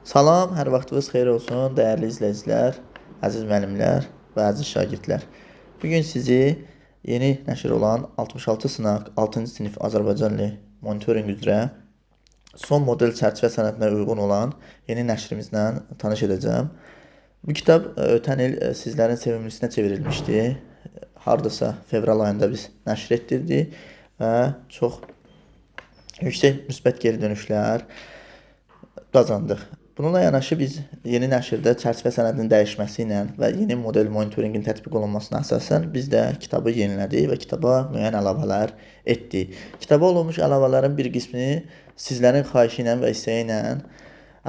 Salam, hər vaxtınız xeyir olsun, dəyərli izləyicilər, əziz müəllimlər və əziz şagirdlər. Bugün sizi yeni nəşr olan 66 sınaq 6-cı sinif Azərbaycan dili monitorinq üzrə son model çərçivə sənədinə uyğun olan yeni nəşrimizlə tanış edəcəm. Bu kitab ötən il sizlərin sevimlisinə çevrilmişdi. Hardasa fevral ayında biz nəşr etdirdik və çox yüksək müsbət geri dönüşlər qazandıq. Bununla yanaşı biz yeni nəşrdə çərçivə sənədinin dəyişməsi ilə və yeni model monitorinqin tətbiq olunmasına əsasən biz də kitabı yenilədik və kitaba müəyyən əlavələr etdik. Kitaba olunmuş əlavələrin bir qismi sizlərin xahişi ilə və istəyi ilə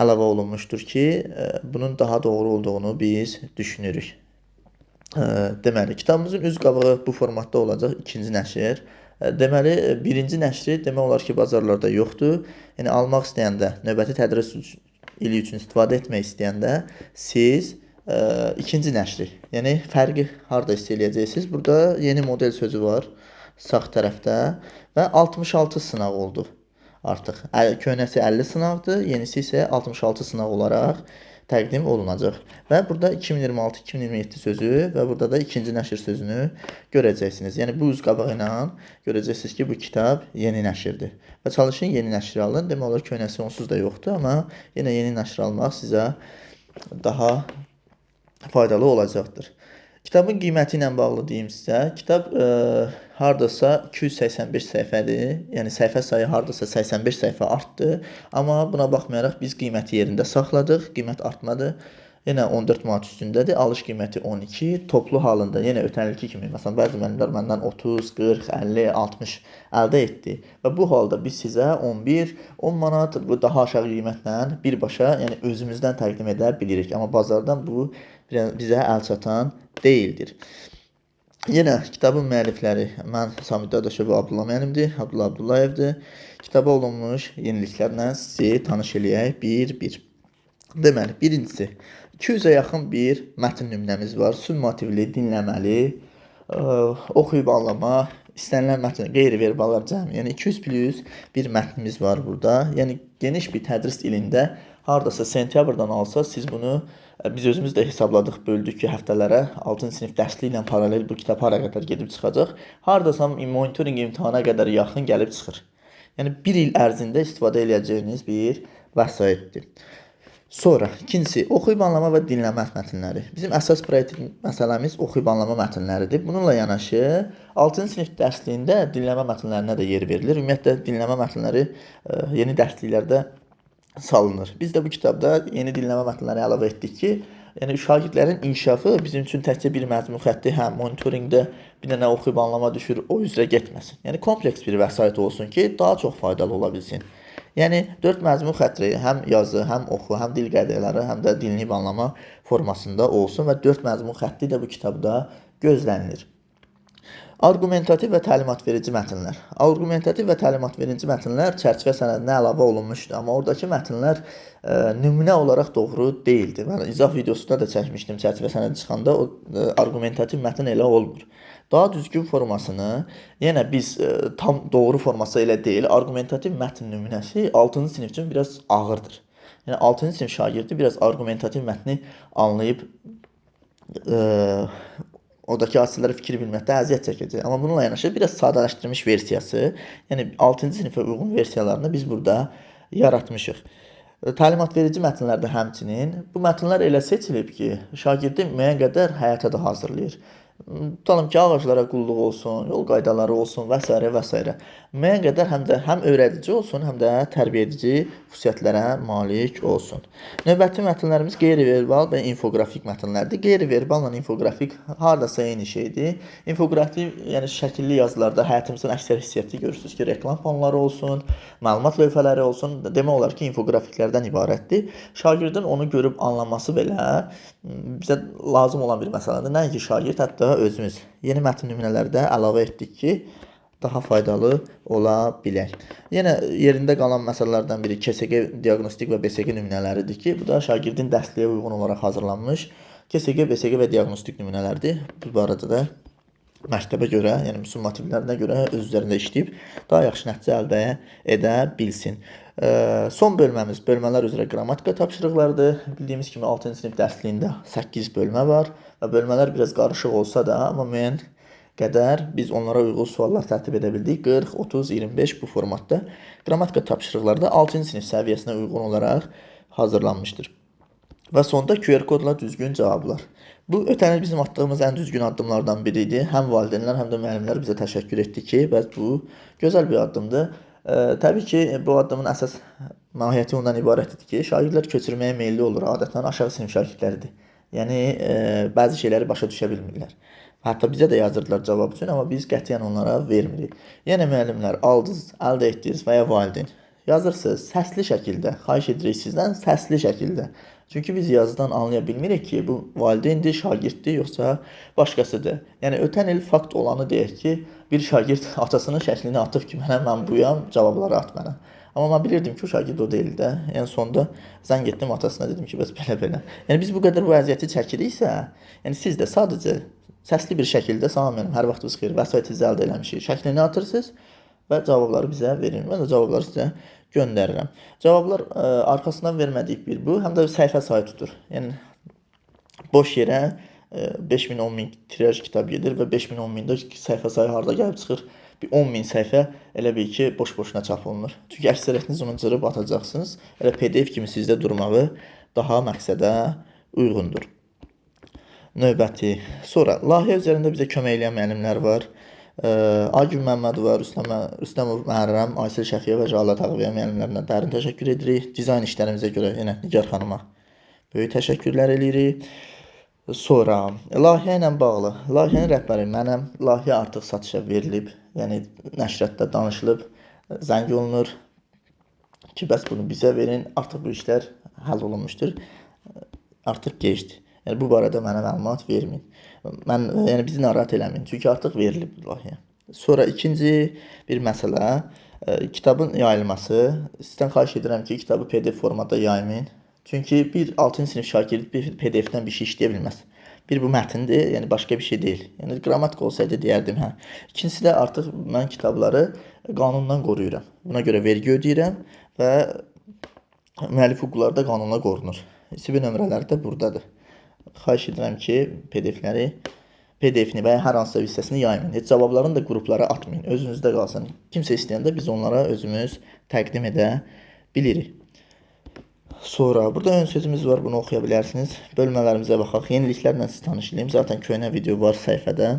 əlavə olunmuşdur ki, bunun daha doğru olduğunu biz düşünürük. Deməli, kitabımızın üz qabağı bu formatda olacaq, ikinci nəşr. Deməli, birinci nəşri demək olar ki, bazarlarda yoxdur. Yəni, almaq istəyəndə, növbəti tədris ili üçün istifadə etmək istəyəndə siz ikinci nəşri, yəni fərqi harda hiss eləyəcəksiniz? Burada yeni model sözü var sağ tərəfdə və 66 sınaq oldu artıq. Köhnəsi 50 sınaqdır, yenisi isə 66 sınaq olaraq təqdim olunacaq. Və burada 2026-2027 sözü və burada da ikinci nəşr sözünü görəcəksiniz. Yəni bu üz qabağı ilə görəcəksiniz ki, bu kitab yeni nəşrdir. Və çalışın yeni nəşr alın. Demək olar köhnəsi onsuz da yoxdur, amma yenə yeni nəşr almaq sizə daha faydalı olacaqdır. Kitabın qiyməti ilə bağlı deyim sizə. Kitab hardasa 285 səhifədir. Yəni səhifə sayı hardasa 85 səhifə artdı. Amma buna baxmayaraq biz qiyməti yerində saxladıq. Qiymət artmadı. Yenə 14 manat üstündədir. Alış qiyməti 12. Toplu halında yenə ötən ilki kimi, məsələn, bəzi müəllimlər məndən 30, 40, 50, 60 əldə etdi. Və bu halda biz sizə 11, 10 manat bu daha aşağı qiymətlə birbaşa, yəni özümüzdən təqdim edə bilirik. Amma bazardan bu bizə əl çatan deyildir. Yenə kitabın müəllifləri mən Samid Dadaşov və Abdullah müəllimdir, Abdullah Abdullayevdir. Kitaba olunmuş yeniliklərlə sizi tanış eləyək bir-bir. Deməli, birincisi 200-ə yaxın bir mətn nümunəmiz var. Summativli, dinləməli, oxuyub anlama, istənilən mətn, qeyri-verballar cəmi. Yəni 200 plus bir mətnimiz var burada. Yəni geniş bir tədris ilində hardasa sentyabrdan alsa siz bunu biz özümüz də hesabladıq, böldük ki, həftələrə 6-cı sinif dərsliyi ilə paralel bu kitab hara qədər gedib çıxacaq. Hardasa monitorinq imtahana qədər yaxın gəlib çıxır. Yəni 1 il ərzində istifadə edəcəyiniz bir vəsaitdir. Sonra ikincisi oxuyub anlama və dinləmə mətnləri. Bizim əsas pratik məsələmiz oxuyub anlama mətnləridir. Bununla yanaşı 6-cı sinif dərsliyində dinləmə mətnlərinə də yer verilir. Ümumiyyətlə dinləmə mətnləri yeni dərsliklərdə salınır. Biz də bu kitabda yeni dinləmə mətnləri əlavə etdik ki, yəni şagirdlərin inkişafı bizim üçün təkcə bir məzmun xətti, həm monitorinqdə bir dənə oxuyub anlama düşür, o üzrə getməsin. Yəni kompleks bir vəsait olsun ki, daha çox faydalı ola bilsin. Yəni 4 məzmun xətti həm yazı, həm oxu, həm dil qədələri, həm də dinləyib anlama formasında olsun və 4 məzmun xətti də bu kitabda gözlənilir. Arqumentativ və təlimatverici mətnlər. Arqumentativ və təlimatverici mətnlər çərçivə sənədinə əlavə olunmuşdur, amma oradakı mətnlər nümunə olaraq doğru deyildi. Mən izah videosunda da çəkmişdim, çərçivə sənədi çıxanda o arqumentativ mətn elə olmur. Daha düzgün formasını, yenə biz tam doğru forması elə deyil, arqumentativ mətn nümunəsi 6-cı sinif üçün biraz ağırdır. Yəni 6-cı sinif şagirdi biraz arqumentativ mətni anlayıb oradakı hadisələrə fikir bilməkdə əziyyət çəkəcək. Amma bununla yanaşı biraz sadələşdirilmiş versiyası, yəni 6-cı sinifə uyğun versiyalarını biz burada yaratmışıq. Təlimatverici mətnlərdə həmçinin bu mətnlər elə seçilib ki, şagirdi müəyyən qədər həyata da hazırlayır. Tutalım ki, ağaclara qulluq olsun, yol qaydaları olsun və s. və s. Müəyyən qədər həm öyrədici olsun, həm də tərbiyə edici xüsusiyyətlərə malik olsun. Növbəti mətnlərimiz qeyri-verbal və infoqrafik mətnlərdir. Qeyri-verballa infografik hardasa eyni şeydir. İnfoqrafik, yəni şəkilli yazılarda həyatımızın əksər hissiyatı görürsünüz ki, reklam fonları olsun, məlumat lövhələri olsun. Demək olar ki, infoqrafiklərdən ibarətdir. Şagirdin onu görüb anlaması belə bizə lazım olan bir məsələdir. Nəinki şagird, hətta özümüz yeni mətn nümunələrdə əlavə etdik ki, daha faydalı ola bilər. Yenə yerində qalan məsələlərdən biri KSG diaqnostik və BSG nümunələridir ki, bu da şagirdin dərsliyə uyğun olaraq hazırlanmış KSG, BSG və diaqnostik nümunələrdir. Bu barədə də məktəbə görə, yəni summativlərinə görə öz üzərində işləyib daha yaxşı nəticə əldə edə bilsin. Son bölməmiz bölmələr üzrə qrammatika tapşırıqlarıdır. Bildiyimiz kimi 6-cı sinif dərsliyində 8 bölmə var və bölmələr biraz qarışıq olsa da, amma müəyyən qədər biz onlara uyğun suallar tərtib edə bildik. 40, 30, 25 bu formatda. Qrammatika tapşırıqları da 6-cı sinif səviyyəsinə uyğun olaraq hazırlanmışdır. Və sonda QR kodla düzgün cavablar. Bu ötən il bizim atdığımız ən düzgün addımlardan biri idi. Həm valideynlər, həm də müəllimlər bizə təşəkkür etdi ki, bəs bu gözəl bir addımdır. Təbii ki, bu addımın əsas mahiyyəti ondan ibarətdir ki, şagirdlər köçürməyə meylli olur, adətən aşağı sinif şagirdləridir. Yəni bəzi şeyləri başa düşə bilmirlər. Hətta bizə də yazırdılar cavab üçün, amma biz qətiyyən onlara vermirik. Yəni müəllimlər aldınız, əldə etdiniz və ya valideyn yazırsınız səsli şəkildə. Xahiş edirik sizdən səsli şəkildə. Çünki biz yazıdan anlaya bilmirik ki, bu valideyndir, şagirddir, yoxsa başqasıdır. Yəni ötən il fakt olanı deyək ki, bir şagird atasının şəklini atıb ki, mən buyam, cavabları at mənə. Amma mən bilirdim ki, o şagird o deyil də. Yəni sonda zəng etdim atasına, dedim ki, bəs belə. Yəni biz bu qədər bu əziyyəti çəkiriksə, yəni siz də sadəcə səsli bir şəkildə salam mənim, hər vaxtınız xeyir, vəsaitinizi əldə eləmişik şəklini atırsınız və cavabları bizə verin. Mən də cavabları sizə göndərirəm. Cavablar arxasından vermədik bir bu, həm də səhifə sayı tutur. Yəni boş yerə 5000, 10000 tiraj kitab gedir və 5000, 10000-də səhifə sayı harda gəlib çıxır? Bir 10000 səhifə elə bil ki, boş-boşuna çap olunur. Çünki əksəriyyətiniz onu cırıb atacaqsınız. Elə PDF kimi sizdə durmağı daha məqsədə uyğundur. Növbəti. Sonra layihə üzərində bizə kömək edən müəllimlər var. Agün Məmmədova, Rüstəmov Məhərrəm, Aysel Şəfiyə və Jalat Ağabeyə müəllimlərinə dərin təşəkkür edirik. Dizayn işlərimizə görə yenə Nigar xanıma böyük təşəkkürlər edirik. Sonra layihə ilə bağlı. Layihənin rəhbəri mənəm. Layihə artıq satışa verilib. Yəni nəşriyyatda danışılıb, zəng olunur ki, bəs bunu bizə verin. Artıq bu işlər həll olunmuşdur. Artıq gecdir. Yəni bu barədə mənə məlumat verməyin. Yəni bizi narahat eləməyin, çünki artıq verilib layihə. Sonra ikinci bir məsələ, kitabın yayılması. Sizdən xahiş edirəm ki, kitabı PDF formatda yaymayın. Çünki bir 6-cı sinif şagird bir PDF-dən bir şey işləyə bilməz. Bir bu mətndir, yəni başqa bir şey deyil. Yəni qrammatika olsaydı deyərdim, hə. İkincisi də artıq mən kitabları qanundan qoruyuram. Buna görə vergi ödəyirəm və müəllif hüquqları da qanunla qorunur. İSB nömrələri də buradadır. Xahiş edirəm ki, PDF-ni və ya hər hansısa hissəsini yaymayın. Heç cavablarını da qruplara atmayın. Özünüzdə qalsın. Kimsə istəyəndə biz onlara özümüz təqdim edə bilirik. Sonra burada ön sözümüz var, bunu oxuya bilərsiniz. Bölmələrimizə baxaq. Yeniliklərlə siz tanış edeyim. Zaten köhnə video var səhifədə.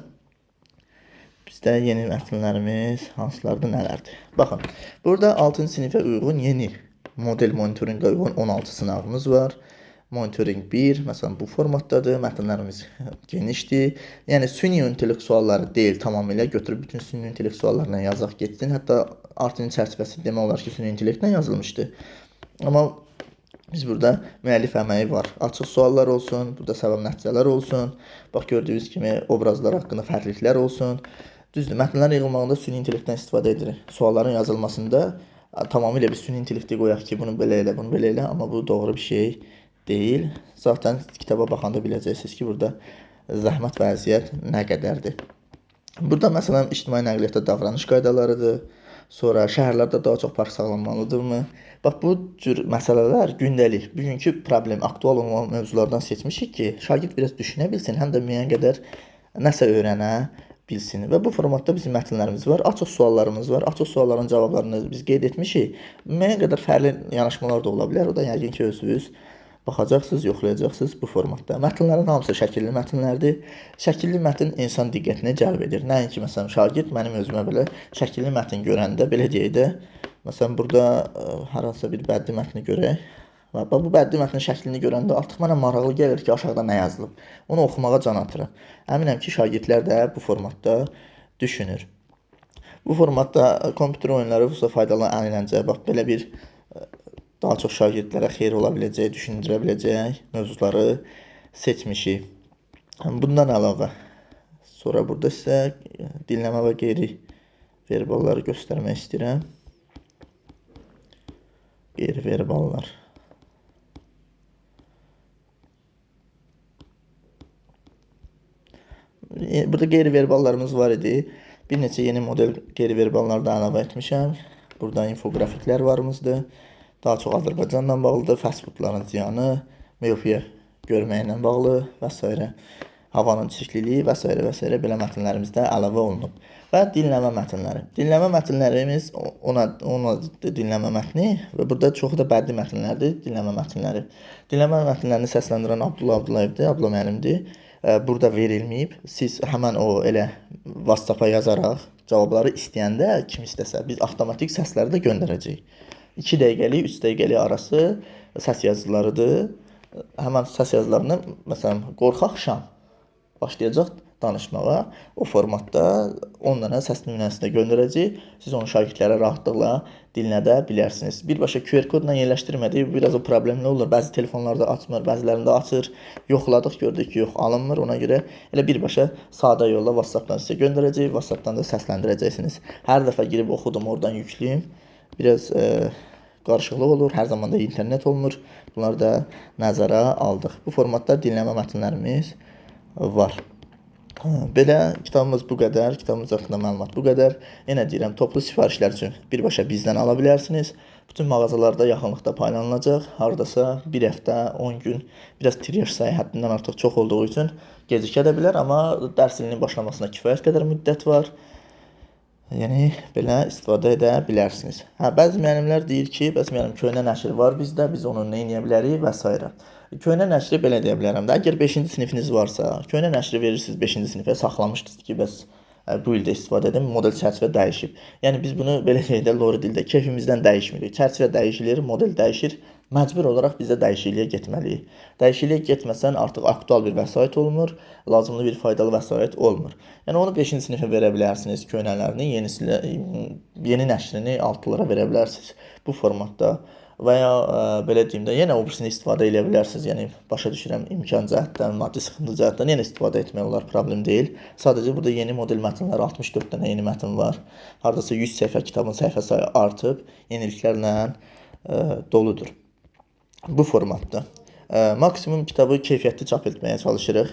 Bizdə yeni mətnlərimiz hansılardır, nələrdir? Baxın, burada 6-cı sinifə uyğun yeni model monitorinqə uyğun 16 sınavımız var. Monitoring 1, məsələn, bu formatdadır. Mətnlərimiz genişdir. Yəni, süni intellekt sualları deyil, tamamilə götürüb bütün süni intellekt suallarla yazaq getsin. Hətta artinin çərçivəsi demək olar ki, süni intellektlə yazılmışdı. Amma biz burada müəllif əməyi var. Açıq suallar olsun, burada səbəb nəticələr olsun. Bax, gördüyünüz kimi obrazlar haqqında fərqliliklər olsun. Düzdür, mətnlərin yığılmağında süni intellektdən istifadə edilir. Sualların yazılmasında tamamilə bir süni intellekti qoyaq ki, bunu belə elə, bunu belə elə, amma bu doğru bir şey deyil. Zaten kitaba baxanda biləcəksiniz ki, burada zəhmət və əziyyət nə qədərdir. Burada məsələn ictimai nəqliyyatda davranış qaydalarıdır. Sonra şəhərlərdə daha çox park sağlanmalıdırmı? Bax bu cür məsələlər gündəlik, bugünkü problem, aktual olan mövzulardan seçmişik ki, şagird biraz düşünə bilsin, həm də müəyyən qədər nəsə öyrənə bilsin. Və bu formatda bizim mətnlərimiz var, açıq suallarımız var. Açıq sualların cavablarını biz qeyd etmişik. Müəyyən qədər fərqli yanaşmalar da ola bilər. O da yəqin ki, özünüz baxacaqsınız, yoxlayacaqsınız bu formatda. Mətnlərin hamısı şəkilli mətnlərdir. Şəkilli mətn insan diqqətini cəlb edir. Nəinki məsələn şagird mənim özümə belə şəkilli mətn görəndə belə deyək də, məsələn burada hər hansısa bir bədii mətni görək. Və bu bədii mətnin şəklini görəndə artıq mənə maraqlı gəlir ki, aşağıda nə yazılıb. Onu oxumağa can atıram. Əminəm ki, şagirdlər də bu formatda düşünür. Bu formatda kompüter oyunları xüsusilə faydalı əyləncə, bax belə bir daha çox şagirdlərə xeyir ola biləcək, düşündürə biləcək mövzuları seçmişik. Bundan əlavə, sonra burada sizə dinləmə və qeyri verbalları göstərmək istəyirəm. Qeyri verballar. Burada qeyri-verballarımız var idi. Bir neçə yeni model qeyri-verballar da əlavə etmişəm. Burada infoqrafiklər varımızdır. Daha çox Azərbaycanla bağlıdır. Fast foodların ziyanı, miyopiya görməklə bağlı və s. Havanın çirkliliyi və s. və s. belə mətnlərimizdə əlavə olunub. Və dinləmə mətnləri. Dinləmə mətnlərimiz ona dinləmə mətni və burada çoxu da bədii mətnlərdir, dinləmə mətnləri. Dinləmə mətnlərini səsləndirən Abdullah Abdullayevdir, Abdullah müəllimdir. Burada verilməyib. Siz həmən o elə WhatsApp-a yazaraq cavabları istəyəndə kim istəsə biz avtomatik səsləri də göndərəcəyik. 2 dəqiqəlik, 3 dəqiqəlik arası səs yazılarıdır. Həmən səs yazılarını məsələn qorxaq şam başlayacaq danışmağa. O formatda 10 dənə səs nümunəsində göndərəcək. Siz onu şagirdlərə rahatlıqla dinlədə bilərsiniz. Birbaşa QR kodla yerləşdirmədik. Biraz o problemli olur. Bəzi telefonlarda açmır, bəzilərində açır. Yoxladıq, gördük ki, yox alınmır. Ona görə elə birbaşa sadə yolla WhatsApp-dan sizə göndərəcək. WhatsApp-dan da səsləndirəcəksiniz. Hər dəfə girib oxudum, oradan yükləyim. Biraz qarışıqlıq olur. Hər zaman da internet olmur. Bunları da nəzərə aldıq. Bu formatda dinləmə mətnlərimiz var. Belə kitabımız bu qədər, kitabımız haqqında məlumat bu qədər. Yenə deyirəm, toplu sifarişlər üçün birbaşa bizdən ala bilərsiniz. Bütün mağazalarda yaxınlıqda paylanılacaq. Hardasa 1 həftə, 10 gün, biraz tiraj sayı həddindən artıq çox olduğu üçün gecikə də bilər, amma dərs ilinin başlamasına kifayət qədər müddət var. Yəni belə istifadə edə bilərsiniz. Bəzi müəllimlər deyir ki, bəzi müəllim köhnə nəşr var bizdə, biz onu nə edə bilərik və s. Köhnə nəşri belə deyə bilərəm də. Əgər 5-ci sinifiniz varsa, köhnə nəşri verirsiniz 5-ci sinifə, saxlamışdınız ki, bəs bu ildə istifadə edin, model çərçivə dəyişib. Yəni biz bunu belə deyək də lori dildə keyfimizdən dəyişmirik. Çərçivə dəyişilir, model dəyişir. Məcbur olaraq biz də dəyişikliyə getməliyik. Dəyişikliyə getməsən artıq aktual bir vəsait olmur, lazımlı bir faydalı vəsait olmur. Yəni onu 5-ci sinifə verə bilərsiniz köhnələrini, yeni nəşrini altılara verə bilərsiniz bu formatda. Və ya belə deyim də, yenə o birisini istifadə edə bilərsiniz. Yəni başa düşürəm, imkan cəhətdən, maddi sıxıntı cəhətdən yenə istifadə etmək olar, problem deyil. Sadəcə burada yeni model mətnlər 64 dənə yeni mətn var. Hardasa 100 səhifə kitabın səhifə sayı artıb, yeniliklərlə doludur. Bu formatda. Maksimum kitabı keyfiyyətli çap etməyə çalışırıq.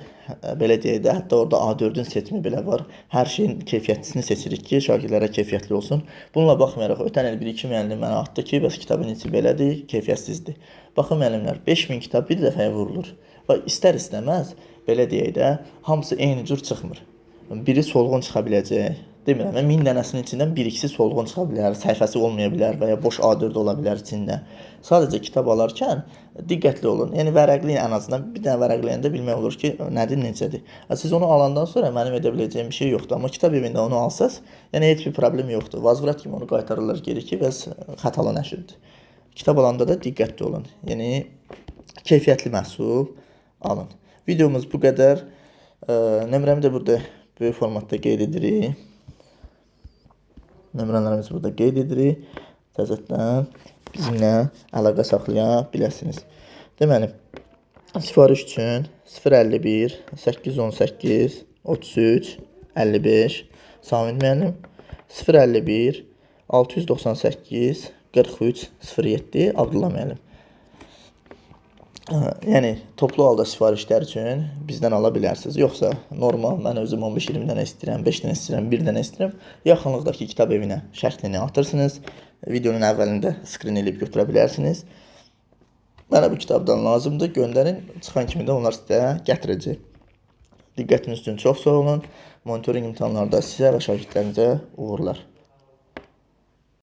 Belə deyək də, hətta orada A4-ün seçimi belə var. Hər şeyin keyfiyyətlisini seçirik ki, şagirdlərə keyfiyyətli olsun. Bununla baxmayaraq, ötən il 1-2 müəllim mənə atdı ki, bəs kitabın içi belədir, keyfiyyətsizdir. Baxın müəllimlər, 5000 kitab bir dəfəyə vurulur. Və istər-istəməz, belə deyək də, hamısı eyni cür çıxmır. Biri solğun çıxa biləcək. Demirəm, 1000 dənəsinin içindən 1-2-si solğun çıxa bilər, səhifəsi olmaya bilər və ya boş A4 ola bilər içində. Sadəcə kitab alarkən diqqətli olun. Yəni vərəqləyin, ən azından bir dənə vərəqləyəndə bilmək olur ki, nədir, necədir. Siz onu alandan sonra mənim edə biləcəyim bir şey yoxdur. Amma kitab evində onu alsaz, yəni heç bir problem yoxdur. Vazvrat kimi onu qaytarırlar geri ki, bəs xətalı nəşrdir. Kitab alanda da diqqətli olun. Yəni keyfiyyətli məhsul alın. Videomuz bu qədər. Nömrəmi də burada böyük formatda qeyd edirik. Nömrələrimizi burada qeyd edirik. Təzədən bizimlə əlaqə saxlaya biləsiniz. Deməli, sifariş üçün 051 818 33 55 Samid müəllim, 051 698 43 07 Abdullah müəllim. Yəni toplu halda sifarişlər üçün bizdən ala bilərsiniz. Yoxsa normal mən özüm 15-20 dənə istəyirəm, 5 dənə istəyirəm, 1 dənə istəyirəm. Yaxınlıqdakı kitab evinə şəklini atırsınız. Videonun əvvəlində skrin eləyib götürə bilərsiniz. Mənə bu kitabdan lazımdır, göndərin. Çıxan kimi də onlar sizə gətirəcək. Diqqətiniz üçün çox sağ olun. Monitoring imtahanlarda sizə və şagirdlərinizə uğurlar.